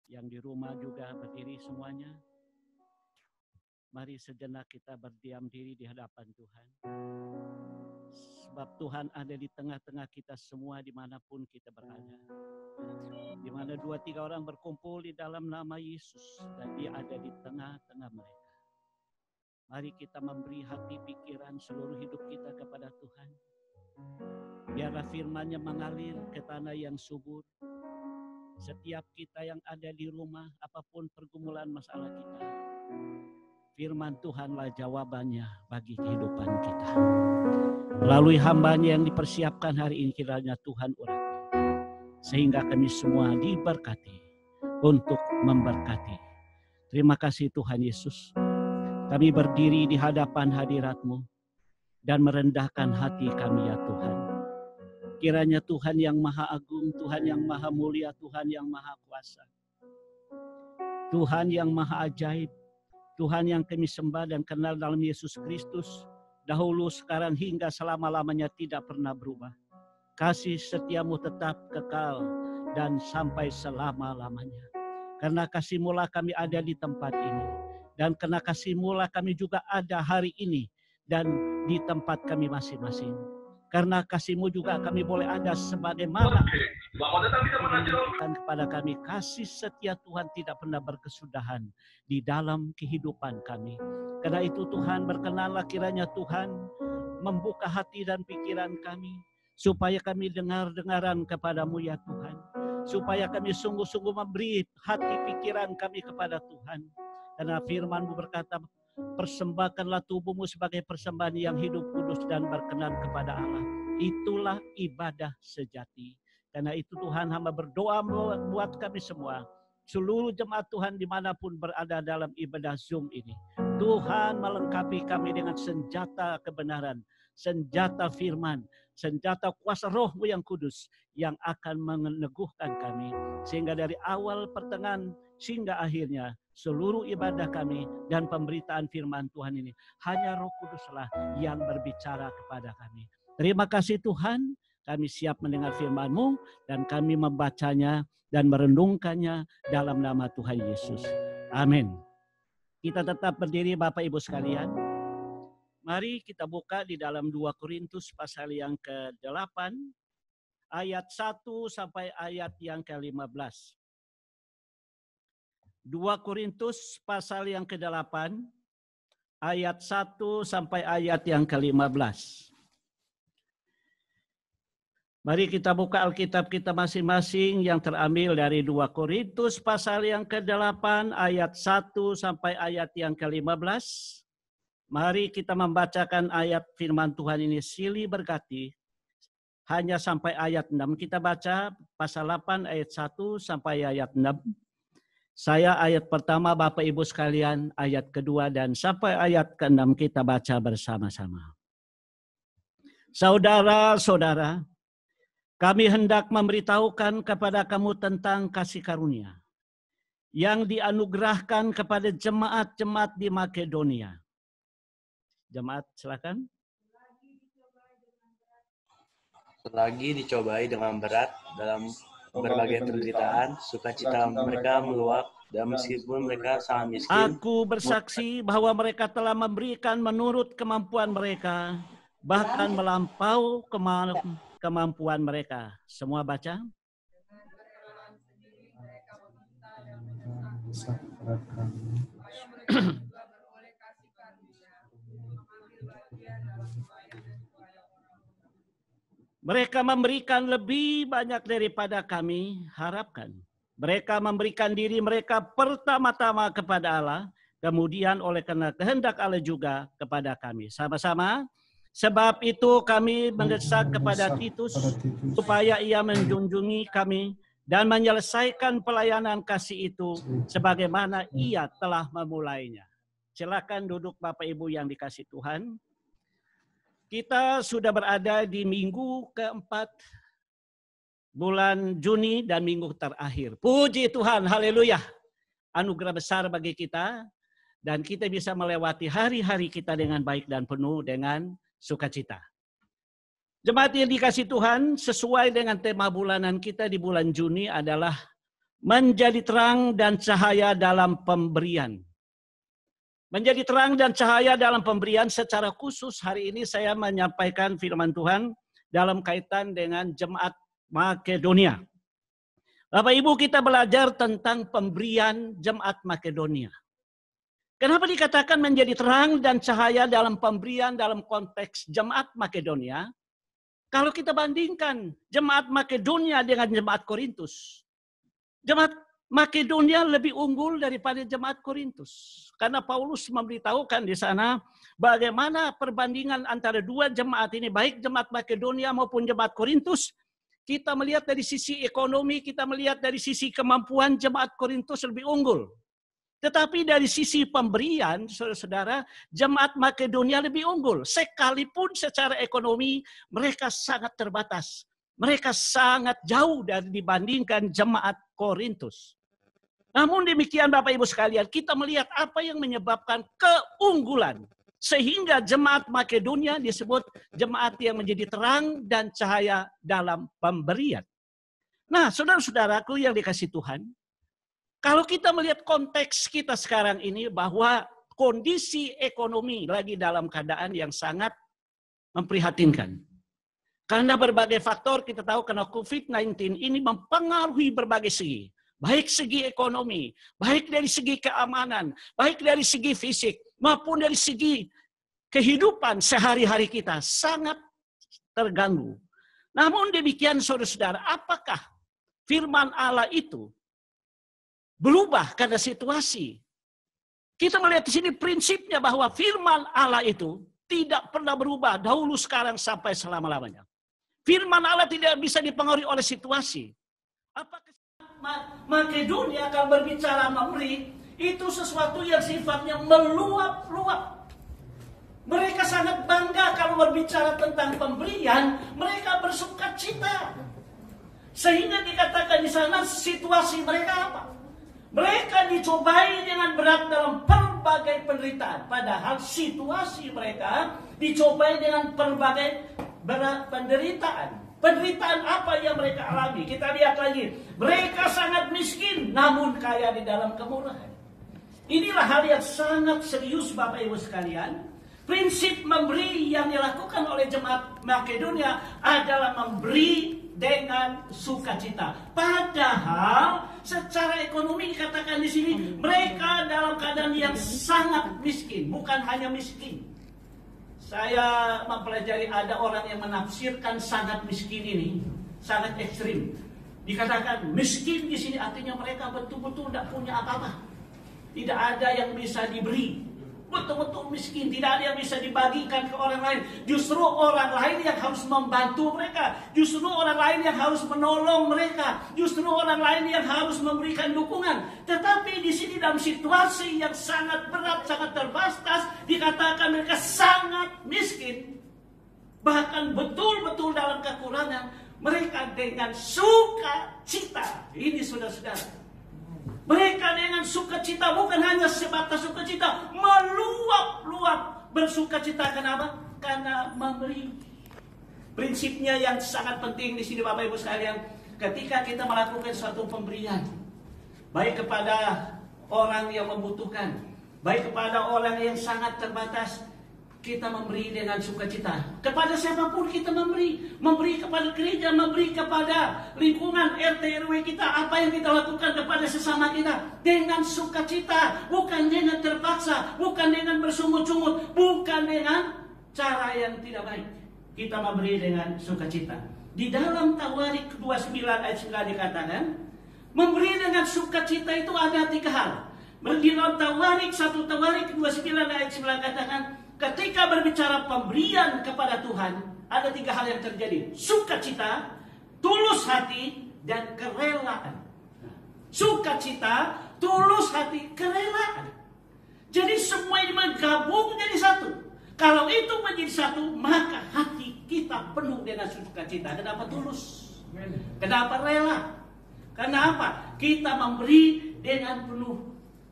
Yang di rumah juga berdiri semuanya. Mari sejenak kita berdiam diri di hadapan Tuhan. Sebab Tuhan ada di tengah-tengah kita semua dimanapun kita berada. Di mana 2-3 orang berkumpul di dalam nama Yesus dan Dia ada di tengah-tengah mereka. Mari kita memberi hati pikiran seluruh hidup kita kepada Tuhan. Biarlah firman-Nya mengalir ke tanah yang subur. Setiap kita yang ada di rumah, apapun pergumulan masalah kita, firman Tuhanlah jawabannya bagi kehidupan kita. Melalui hamba-Nya yang dipersiapkan hari ini, kiranya Tuhan urapi, sehingga kami semua diberkati untuk memberkati. Terima kasih Tuhan Yesus. Kami berdiri di hadapan hadirat-Mu dan merendahkan hati kami ya Tuhan. Kiranya Tuhan yang Maha Agung, Tuhan yang Maha Mulia, Tuhan yang Maha Kuasa, Tuhan yang Maha Ajaib, Tuhan yang kami sembah dan kenal dalam Yesus Kristus, dahulu, sekarang, hingga selama-lamanya tidak pernah berubah. Kasih setia-Mu tetap kekal dan sampai selama-lamanya. Karena kasih-Mu lah kami ada di tempat ini. Dan karena kasih-Mu lah kami juga ada hari ini dan di tempat kami masing-masing. Karena kasih-Mu juga kami boleh ada sebagaimana dan kepada kami. Kasih setia Tuhan tidak pernah berkesudahan di dalam kehidupan kami. Karena itu Tuhan, berkenanlah kiranya Tuhan membuka hati dan pikiran kami, supaya kami dengar-dengaran kepadamu ya Tuhan. Supaya kami sungguh-sungguh memberi hati pikiran kami kepada Tuhan. Karena firman-Mu berkata, persembahkanlah tubuhmu sebagai persembahan yang hidup, kudus, dan berkenan kepada Allah. Itulah ibadah sejati. Karena itu Tuhan, hamba berdoa buat kami semua, seluruh jemaat Tuhan dimanapun berada dalam ibadah Zoom ini. Tuhan melengkapi kami dengan senjata kebenaran, senjata firman, senjata kuasa Roh-Mu yang kudus yang akan meneguhkan kami. Sehingga dari awal, pertengahan, hingga akhirnya seluruh ibadah kami dan pemberitaan firman Tuhan ini hanya Roh Kuduslah yang berbicara kepada kami. Terima kasih Tuhan, kami siap mendengar firman-Mu dan kami membacanya dan merenungkannya dalam nama Tuhan Yesus. Amin. Kita tetap berdiri Bapak Ibu sekalian. Mari kita buka di dalam 2 Korintus pasal yang ke-8 ayat 1 sampai ayat yang ke-15. 2 Korintus pasal yang ke-8 ayat 1 sampai ayat yang ke-15. Mari kita buka Alkitab kita masing-masing yang terambil dari 2 Korintus pasal yang ke-8 ayat 1 sampai ayat yang ke-15. Mari kita membacakan ayat firman Tuhan ini silih berganti hanya sampai ayat 6. Kita baca pasal 8 ayat 1 sampai ayat 6. Saya ayat pertama, Bapak Ibu sekalian, ayat kedua dan sampai ayat ke-6 kita baca bersama-sama. Saudara-saudara, kami hendak memberitahukan kepada kamu tentang kasih karunia yang dianugerahkan kepada jemaat-jemaat di Makedonia. Jemaat, silakan. Selagi dicobai dengan berat dalam berbagai penderitaan, sukacita mereka meluap, dan meskipun mereka sangat miskin. Aku bersaksi bahwa mereka telah memberikan menurut kemampuan mereka, bahkan melampau kemampuan mereka. Semua baca. Mereka memberikan lebih banyak daripada kami harapkan. Mereka memberikan diri mereka pertama-tama kepada Allah, kemudian oleh karena kehendak Allah juga kepada kami. Sama-sama. Sebab itu kami mendesak kepada Titus supaya ia menjunjungi kami dan menyelesaikan pelayanan kasih itu sebagaimana ia telah memulainya. Silakan duduk Bapak Ibu yang dikasih Tuhan. Kita sudah berada di minggu keempat bulan Juni dan minggu terakhir. Puji Tuhan, haleluya. Anugerah besar bagi kita dan kita bisa melewati hari-hari kita dengan baik dan penuh dengan sukacita. Jemaat yang dikasih Tuhan, sesuai dengan tema bulanan kita di bulan Juni adalah menjadi terang dan cahaya dalam pemberian. Menjadi terang dan cahaya dalam pemberian secara khusus hari ini saya menyampaikan firman Tuhan dalam kaitan dengan jemaat Makedonia. Bapak Ibu, kita belajar tentang pemberian jemaat Makedonia. Kenapa dikatakan menjadi terang dan cahaya dalam pemberian dalam konteks jemaat Makedonia? Kalau kita bandingkan jemaat Makedonia dengan jemaat Korintus, jemaat Makedonia lebih unggul daripada jemaat Korintus. Karena Paulus memberitahukan di sana bagaimana perbandingan antara dua jemaat ini, baik jemaat Makedonia maupun jemaat Korintus. Kita melihat dari sisi ekonomi, kita melihat dari sisi kemampuan jemaat Korintus lebih unggul. Tetapi dari sisi pemberian, saudara-saudara, jemaat Makedonia lebih unggul. Sekalipun secara ekonomi mereka sangat terbatas. Mereka sangat jauh dari dibandingkan jemaat Korintus. Namun demikian Bapak Ibu sekalian, kita melihat apa yang menyebabkan keunggulan. Sehingga jemaat Makedonia disebut jemaat yang menjadi terang dan cahaya dalam pemberian. Nah, saudara-saudaraku yang dikasihi Tuhan, kalau kita melihat konteks kita sekarang ini bahwa kondisi ekonomi lagi dalam keadaan yang sangat memprihatinkan. Karena berbagai faktor kita tahu karena COVID-19 ini mempengaruhi berbagai segi. Baik segi ekonomi, baik dari segi keamanan, baik dari segi fisik, maupun dari segi kehidupan sehari-hari kita sangat terganggu. Namun demikian saudara-saudara, apakah firman Allah itu berubah karena situasi? Kita melihat di sini prinsipnya bahwa firman Allah itu tidak pernah berubah dahulu, sekarang, sampai selama-lamanya. Firman Allah tidak bisa dipengaruhi oleh situasi. Apakah Makedonia akan berbicara memberi, itu sesuatu yang sifatnya meluap-luap. Mereka sangat bangga kalau berbicara tentang pemberian, mereka bersukacita. Sehingga dikatakan di sana situasi mereka apa? Mereka dicobai dengan berat dalam berbagai penderitaan. Padahal situasi mereka dicobai dengan berbagai berat penderitaan. Penderitaan apa yang mereka alami? Kita lihat lagi. Mereka sangat miskin, namun kaya di dalam kemurahan. Inilah hal yang sangat serius Bapak Ibu sekalian. Prinsip memberi yang dilakukan oleh jemaat Makedonia adalah memberi dengan sukacita. Padahal secara ekonomi dikatakan di sini mereka dalam keadaan yang sangat miskin, bukan hanya miskin. Saya mempelajari ada orang yang menafsirkan sangat miskin ini sangat ekstrim. Dikatakan miskin di sini artinya mereka betul-betul tidak punya apa-apa. Tidak ada yang bisa diberi. Betul-betul miskin, tidak ada yang bisa dibagikan ke orang lain. Justru orang lain yang harus membantu mereka. Justru orang lain yang harus menolong mereka. Justru orang lain yang harus memberikan dukungan. Tetapi di sini dalam situasi yang sangat berat, sangat terbatas, dikatakan mereka sangat miskin. Bahkan betul-betul dalam kekurangan. Mereka dengan sukacita. Ini saudara-saudara. Mereka dengan sukacita, bukan hanya sebatas sukacita, meluap-luap bersukacita. Kenapa? Karena memberi. Prinsipnya yang sangat penting di sini Bapak Ibu sekalian, ketika kita melakukan suatu pemberian, baik kepada orang yang membutuhkan, baik kepada orang yang sangat terbatas, kita memberi dengan sukacita. Kepada siapapun kita memberi. Memberi kepada gereja, memberi kepada lingkungan RT RW kita. Apa yang kita lakukan kepada sesama kita dengan sukacita. Bukan dengan terpaksa. Bukan dengan bersungut-sungut. Bukan dengan cara yang tidak baik. Kita memberi dengan sukacita. Di dalam Tawarik 29 ayat 9 dikatakan, memberi dengan sukacita itu ada 3 hal. Di dalam Tawarik 1 Tawarik 29 ayat 9 katakan, ketika berbicara pemberian kepada Tuhan, ada 3 hal yang terjadi. Sukacita, tulus hati, dan kerelaan. Sukacita, tulus hati, kerelaan. Jadi semua ini menggabung jadi satu. Kalau itu menjadi satu, maka hati kita penuh dengan sukacita. Kenapa tulus? Kenapa rela? Kenapa? Kita memberi dengan penuh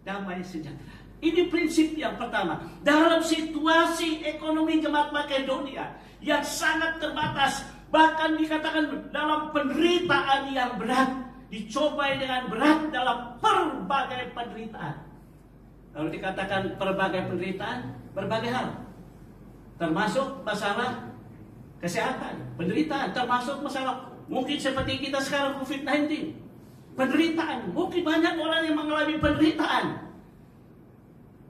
damai sejahtera. Ini prinsip yang pertama. Dalam situasi ekonomi jemaat Makedonia yang sangat terbatas, bahkan dikatakan dalam penderitaan yang berat, dicobai dengan berat dalam berbagai penderitaan. Kalau dikatakan berbagai penderitaan, berbagai hal. Termasuk masalah kesehatan, penderitaan, termasuk masalah mungkin seperti kita sekarang COVID-19. Penderitaan, mungkin banyak orang yang mengalami penderitaan.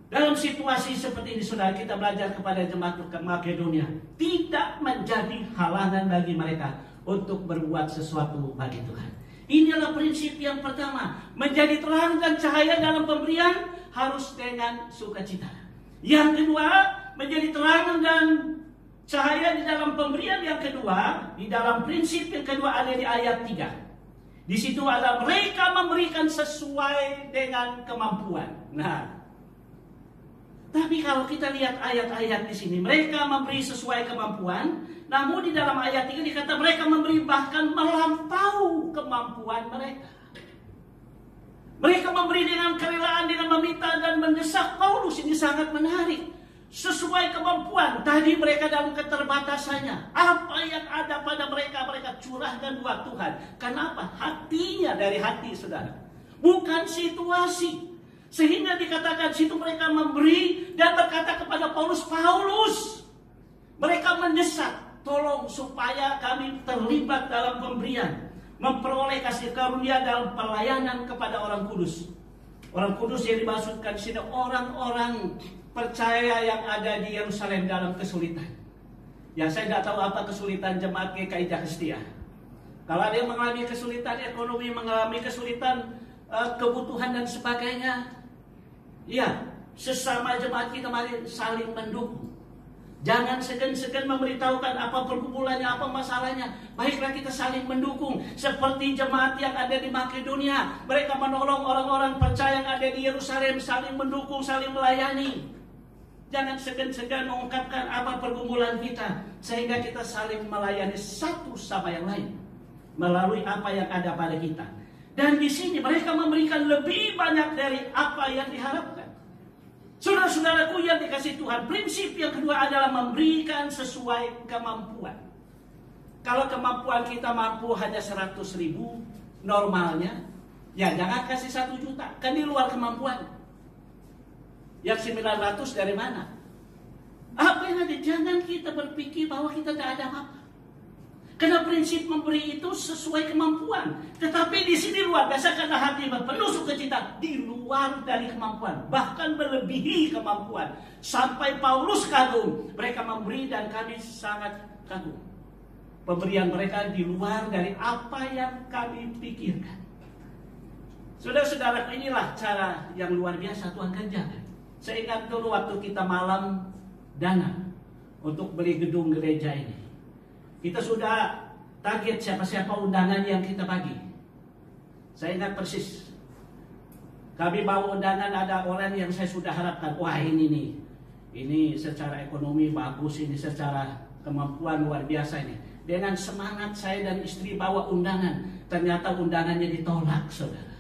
Dalam situasi seperti ini, saudara, kita belajar kepada jemaat Makedonia tidak menjadi halangan bagi mereka untuk berbuat sesuatu bagi Tuhan. Inilah prinsip yang pertama, menjadi terang dan cahaya dalam pemberian harus dengan sukacita. Yang kedua, menjadi terang dan cahaya di dalam pemberian yang kedua, di dalam prinsip yang kedua ada di ayat 3. Di situ ada mereka memberikan sesuai dengan kemampuan. Nah, tapi kalau kita lihat ayat-ayat di sini, mereka memberi sesuai kemampuan. Namun di dalam ayat 3 dikata mereka memberi bahkan melampaui kemampuan mereka. Mereka memberi dengan kerelaan, dengan meminta dan mendesak. Paulus ini sangat menarik. Sesuai kemampuan. Tadi mereka dalam keterbatasannya. Apa yang ada pada mereka, mereka curahkan buat Tuhan. Kenapa? Hatinya dari hati, saudara. Bukan situasi. Sehingga dikatakan situ mereka memberi dan berkata kepada Paulus, mereka mendesak, tolong supaya kami terlibat dalam pemberian, memperoleh kasih karunia dalam pelayanan kepada orang kudus. Orang kudus yang dimaksudkan di sini orang-orang percaya yang ada di Yerusalem dalam kesulitan. Yang saya tidak tahu apa kesulitan jemaat GKI Jakastia. Kalau ada yang mengalami kesulitan ekonomi, mengalami kesulitan kebutuhan dan sebagainya, ya, sesama jemaat kita mari saling mendukung. Jangan segan-segan memberitahukan apa pergumulannya, apa masalahnya. Baiklah kita saling mendukung. Seperti jemaat yang ada di Makedonia. Mereka menolong orang-orang percaya yang ada di Yerusalem. Saling mendukung, saling melayani. Jangan segan-segan mengungkapkan apa pergumulan kita. Sehingga kita saling melayani satu sama yang lain. Melalui apa yang ada pada kita. Dan di sini mereka memberikan lebih banyak dari apa yang diharapkan. Saudara-saudaraku yang dikasihi Tuhan, prinsip yang kedua adalah memberikan sesuai kemampuan. Kalau kemampuan kita mampu hanya 100.000 normalnya, ya jangan kasih 1 juta, kan di luar kemampuan. Yang 900 dari mana? Apa yang ada? Jangan kita berpikir bahwa kita tidak ada apa-apa. Karena prinsip memberi itu sesuai kemampuan. Tetapi di sini luar biasa karena hati penuh sukacita di luar dari kemampuan. Bahkan melebihi kemampuan. Sampai Paulus kagum. Mereka memberi dan kami sangat kagum. Pemberian mereka di luar dari apa yang kami pikirkan. Saudara-saudara, inilah cara yang luar biasa Tuhan kerjakan. Saya ingat dulu waktu kita malam dana untuk beli gedung gereja ini. Kita sudah target siapa-siapa undangan yang kita bagi. Saya ingat persis. Kami bawa undangan, ada orang yang saya sudah harapkan. Wah ini nih. Ini secara ekonomi bagus, ini secara kemampuan luar biasa ini. Dengan semangat saya dan istri bawa undangan. Ternyata undangannya ditolak, saudara.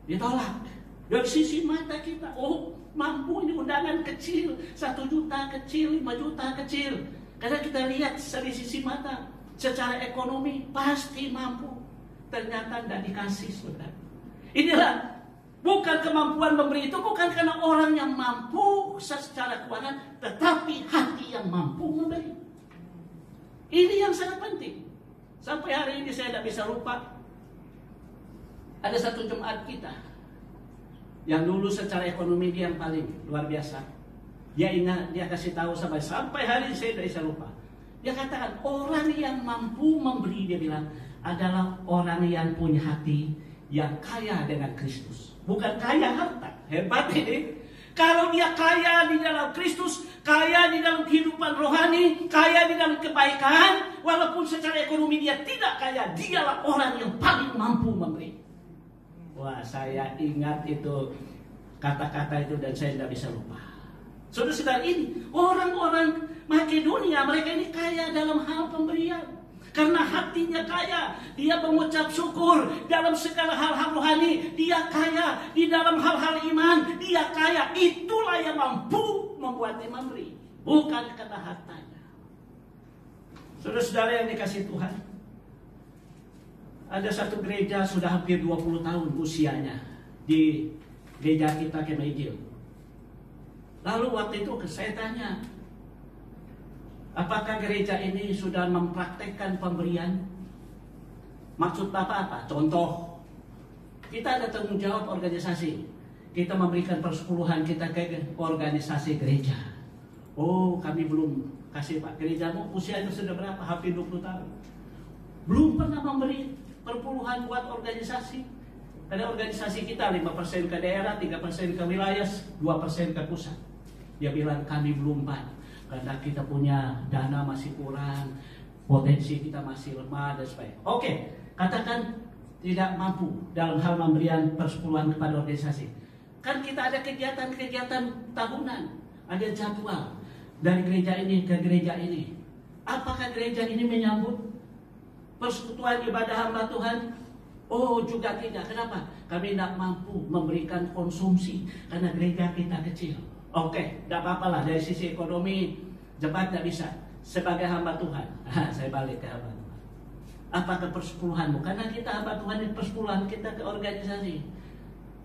Ditolak. Dari sisi mata kita. Oh mampu ini undangan kecil. 1 juta kecil, 5 juta kecil. Karena kita lihat dari sisi mata, secara ekonomi pasti mampu. Ternyata tidak dikasih, saudara. Inilah, bukan kemampuan memberi itu, bukan karena orang yang mampu secara keuangan, tetapi hati yang mampu memberi. Ini yang sangat penting. Sampai hari ini saya tidak bisa lupa. Ada satu jemaat kita, yang dulu secara ekonomi dia yang paling luar biasa. Dia ingat, dia kasih tahu sampai hari ini saya tidak bisa lupa. Dia katakan orang yang mampu memberi, dia bilang adalah orang yang punya hati yang kaya dengan Kristus. Bukan kaya harta. Hebat ini. Kalau dia kaya di dalam Kristus, kaya di dalam kehidupan rohani, kaya di dalam kebaikan, walaupun secara ekonomi dia tidak kaya, dialah orang yang paling mampu memberi. Wah, saya ingat itu kata-kata itu dan saya tidak bisa lupa. Saudara-saudara, ini orang-orang Makedonia, mereka ini kaya dalam hal pemberian. Karena hatinya kaya, dia mengucap syukur dalam segala hal-hal rohani. Dia kaya di dalam hal-hal iman, dia kaya. Itulah yang mampu membuatnya memberi, bukan karena hartanya. Saudara-saudara yang dikasihi Tuhan, Ada satu gereja sudah hampir 20 tahun usianya di gereja kita Kemaidil. Lalu waktu itu saya tanya, apakah gereja ini sudah mempraktekkan pemberian? Maksud Bapak apa? Contoh, kita ada tanggung jawab organisasi. Kita memberikan persepuluhan kita ke organisasi gereja. Oh, kami belum kasih Pak. Gerejamu usianya sudah berapa? Hampir 20 tahun. Belum pernah memberi perpuluhan buat organisasi. Ada organisasi kita 5% ke daerah, 3% ke wilayah, 2% ke pusat. Dia bilang kami belum Pak. Karena kita punya dana masih kurang, potensi kita masih lemah dan sebagainya. Oke, katakan tidak mampu dalam hal memberikan persepuluhan kepada organisasi. Kan kita ada kegiatan-kegiatan tahunan, ada jadwal dari gereja ini ke gereja ini. Apakah gereja ini menyambut persekutuan ibadah hamba Tuhan? Oh, juga tidak. Kenapa? Kami tidak mampu memberikan konsumsi karena gereja kita kecil. Oke, tidak apa-apa lah dari sisi ekonomi Jemaat tidak bisa. Sebagai hamba Tuhan, saya balik ke hamba Tuhan. Apakah persepuluhanmu? Karena kita hamba Tuhan, di persepuluhan kita ke organisasi.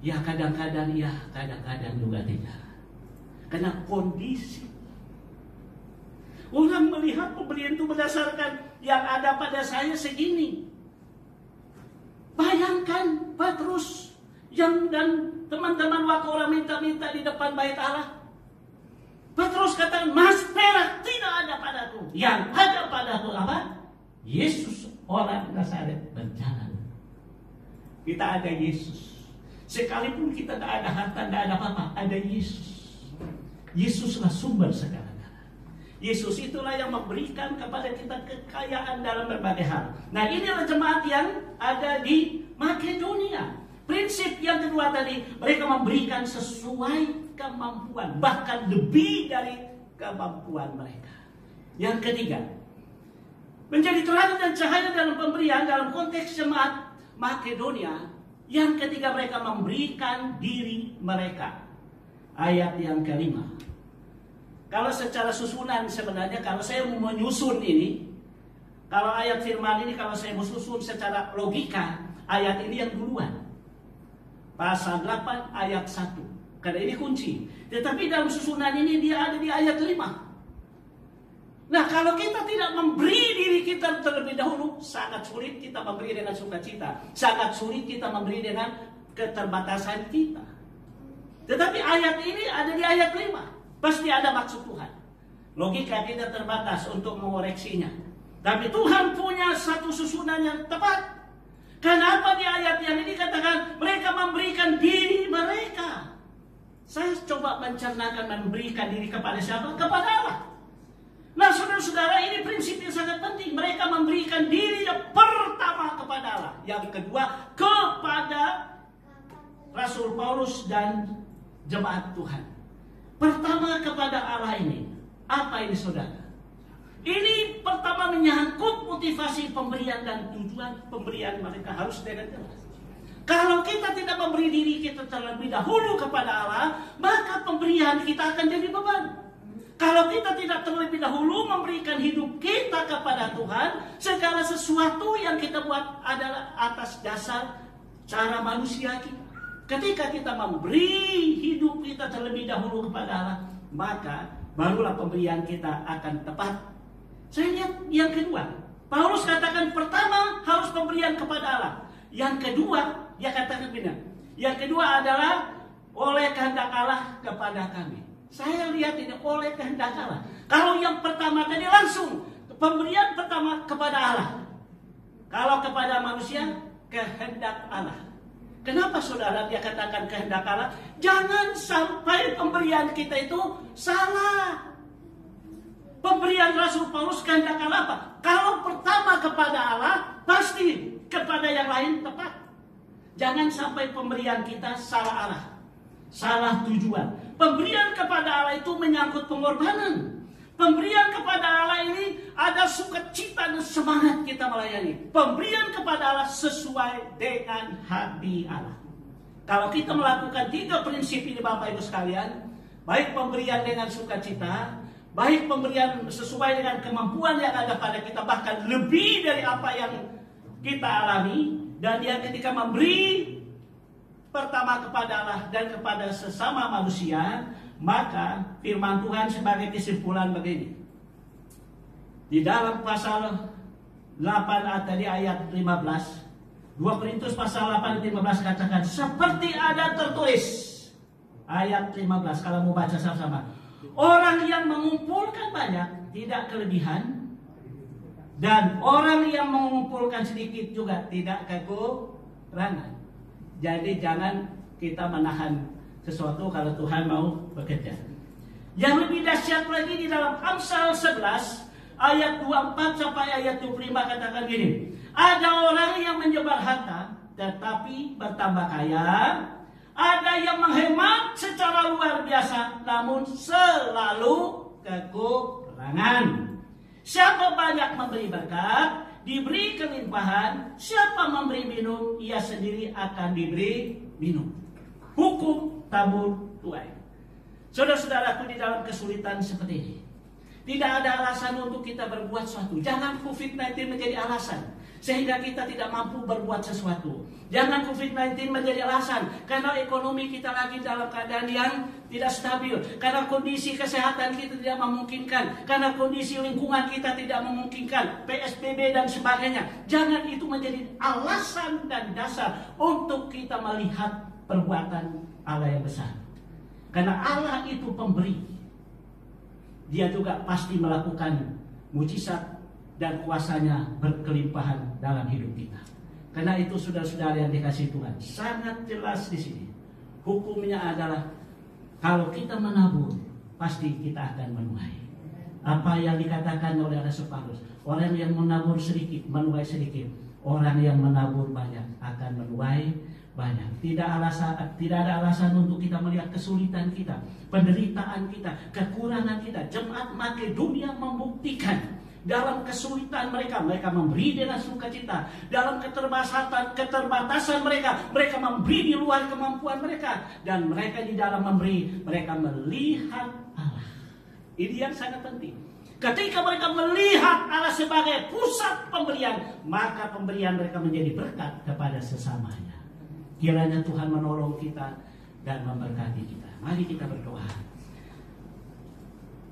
Ya kadang-kadang ya, kadang-kadang juga tidak. Karena kondisi. Orang melihat pemberian itu berdasarkan yang ada pada saya segini. Bayangkan Petrus yang dan teman-teman waktu orang minta-minta di depan bait Allah. Petrus katakan, emas perak tidak ada padaku. Yang ada padaku apa? Yesus orang Nazaret berjalan. Kita ada Yesus. Sekalipun kita tidak ada harta, tidak ada apa-apa, ada Yesus. Yesuslah sumber segala-galanya. Yesus itulah yang memberikan kepada kita kekayaan dalam berbagai hal. Nah, inilah jemaat yang ada di Makedonia. Prinsip yang kedua tadi, mereka memberikan sesuai kemampuan, bahkan lebih dari kemampuan mereka. Yang ketiga, menjadi terang dan cahaya dalam pemberian dalam konteks jemaat Makedonia. Yang ketiga, mereka memberikan diri mereka. Ayat yang kelima. Kalau secara susunan sebenarnya, kalau saya menyusun ini, kalau ayat firman ini, kalau saya menyusun secara logika, ayat ini yang duluan. Pasal 8 ayat 1. Karena ini kunci. Tetapi dalam susunan ini dia ada di ayat 5. Nah, kalau kita tidak memberi diri kita terlebih dahulu, sangat sulit kita memberi dengan sukacita. Sangat sulit kita memberi dengan keterbatasan kita. Tetapi ayat ini ada di ayat 5. Pasti ada maksud Tuhan. Logika kita terbatas untuk mengoreksinya. Tapi Tuhan punya satu susunan yang tepat. Kenapa di ayat yang ini katakan mereka memberikan diri mereka? Saya coba mencernakan memberikan diri kepada siapa? Kepada Allah. Nah, saudara-saudara, ini prinsip yang sangat penting. Mereka memberikan diri yang pertama kepada Allah. Yang kedua kepada Rasul Paulus dan jemaat Tuhan. Pertama kepada Allah ini. Apa ini saudara? Ini pertama menyangkut motivasi pemberian dan tujuan pemberian mereka harus dengan jelas. Kalau kita tidak memberi diri kita terlebih dahulu kepada Allah, maka pemberian kita akan jadi beban. Kalau kita tidak terlebih dahulu memberikan hidup kita kepada Tuhan, segala sesuatu yang kita buat adalah atas dasar cara manusia kita. Ketika kita memberi hidup kita terlebih dahulu kepada Allah, maka barulah pemberian kita akan tepat. Saya lihat yang kedua, Paulus katakan pertama harus pemberian kepada Allah. Yang kedua, dia katakan benar. Yang kedua adalah oleh kehendak Allah kepada kami. Saya lihat ini oleh kehendak Allah. Kalau yang pertama tadi langsung pemberian pertama kepada Allah. Kalau kepada manusia, kehendak Allah. Kenapa saudara dia katakan kehendak Allah? Jangan sampai pemberian kita itu salah. Pemberian Rasul Paulus kehendak Allah apa? Kalau pertama kepada Allah, pasti kepada yang lain tepat. Jangan sampai pemberian kita salah arah, salah tujuan. Pemberian kepada Allah itu menyangkut pengorbanan. Pemberian kepada Allah ini ada sukacita dan semangat kita melayani. Pemberian kepada Allah sesuai dengan hati Allah. Kalau kita melakukan 3 prinsip ini Bapak Ibu sekalian, baik pemberian dengan sukacita, baik pemberian sesuai dengan kemampuan yang ada pada kita, bahkan lebih dari apa yang kita alami, dan dia ketika memberi pertama kepada Allah dan kepada sesama manusia, maka firman Tuhan sebagai kesimpulan begini. Di dalam pasal 8 atau di ayat 15, 2 Korintus pasal 8 ayat 15 katakan, seperti ada tertulis, ayat 15 kalau mau baca sama-sama, orang yang mengumpulkan banyak tidak kelebihan, dan orang yang mengumpulkan sedikit juga tidak kekurangan. Jadi jangan kita menahan sesuatu kalau Tuhan mau bekerja. Yang lebih dahsyat lagi di dalam Amsal 11 ayat 24 sampai ayat 25 katakan gini. Ada orang yang menyebar harta tetapi bertambah kaya. Ada yang menghemat secara luar biasa namun selalu kekurangan. Siapa banyak memberi berkat, diberi kelimpahan. Siapa memberi minum, ia sendiri akan diberi minum. Hukum tabur tuai. Saudara-saudaraku, di dalam kesulitan seperti ini, tidak ada alasan untuk kita berbuat sesuatu. Jangan COVID-19 menjadi alasan sehingga kita tidak mampu berbuat sesuatu. Jangan COVID-19 menjadi alasan karena ekonomi kita lagi dalam keadaan yang tidak stabil, karena kondisi kesehatan kita tidak memungkinkan, karena kondisi lingkungan kita tidak memungkinkan, PSBB dan sebagainya. Jangan itu menjadi alasan dan dasar untuk kita melihat perbuatan Allah yang besar. Karena Allah itu pemberi. Dia juga pasti melakukan mujizat dan kuasanya berkelimpahan dalam hidup kita. Karena itu saudara-saudara yang dikasihi Tuhan, sangat jelas di sini. Hukumnya adalah kalau kita menabur, pasti kita akan menuai. Apa yang dikatakan oleh Rasul Paulus, orang yang menabur sedikit, menuai sedikit. Orang yang menabur banyak akan menuai banyak. Tidak ada alasan untuk kita melihat kesulitan kita, penderitaan kita, kekurangan kita. Jemaat Makedonia membuktikan dalam kesulitan mereka memberi dengan sukacita. Dalam keterbatasan mereka memberi di luar kemampuan mereka. Dan mereka di dalam memberi, mereka melihat Allah. Ini yang sangat penting. Ketika mereka melihat Allah sebagai pusat pemberian, maka pemberian mereka menjadi berkat kepada sesamanya. Kiranya Tuhan menolong kita dan memberkati kita. Mari kita berdoa.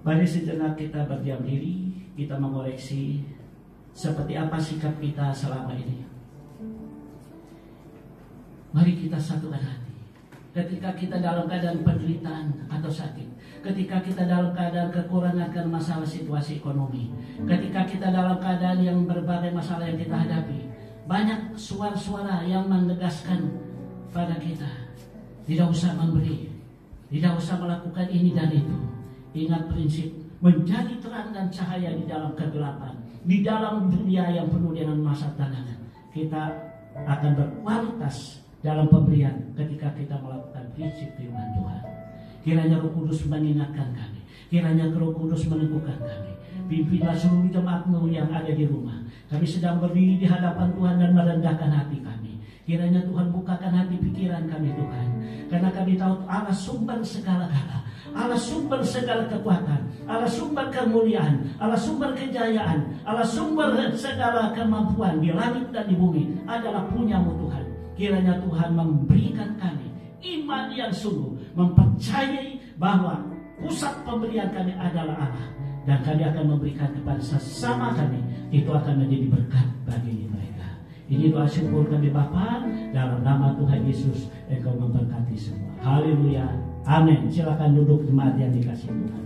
Mari sejenak kita berdiam diri, kita mengoreksi seperti apa sikap kita selama ini. Mari kita satukan hati. Ketika kita dalam keadaan penderitaan atau sakit, ketika kita dalam keadaan kekurangan karena masalah situasi ekonomi, ketika kita dalam keadaan yang berbagai masalah yang kita hadapi, banyak suara-suara yang menegaskan pada kita, tidak usah memberi, tidak usah melakukan ini dan itu. Ingat prinsip menjadi terang dan cahaya di dalam kegelapan, di dalam dunia yang penuh dengan masa tantangan. Kita akan berkualitas dalam pemberian ketika kita melakukan prinsip firman Tuhan. Kiranya Roh Kudus mengingatkan kami, kiranya Roh Kudus meneguhkan kami. Pimpinlah seluruh jemaat-Mu yang ada di rumah. Kami sedang berdiri di hadapan Tuhan dan merendahkan hati kami. Kiranya Tuhan bukakan hati pikiran kami Tuhan. Karena kami tahu Allah sumber segala-gala, Allah sumber segala kekuatan, Allah sumber kemuliaan, Allah sumber kejayaan, Allah sumber segala kemampuan di langit dan di bumi adalah punya-Mu Tuhan. Kiranya Tuhan memberikan kami iman yang sungguh, mempercayai bahwa pusat pemberian kami adalah Allah, dan kami akan memberikan kepada sesama kami. Itu akan menjadi berkat bagi mereka. Ini doa syukur kami Bapa, dalam nama Tuhan Yesus. Engkau memberkati semua. Haleluya. Amin. Silakan duduk jemaat yang dikasihi Tuhan.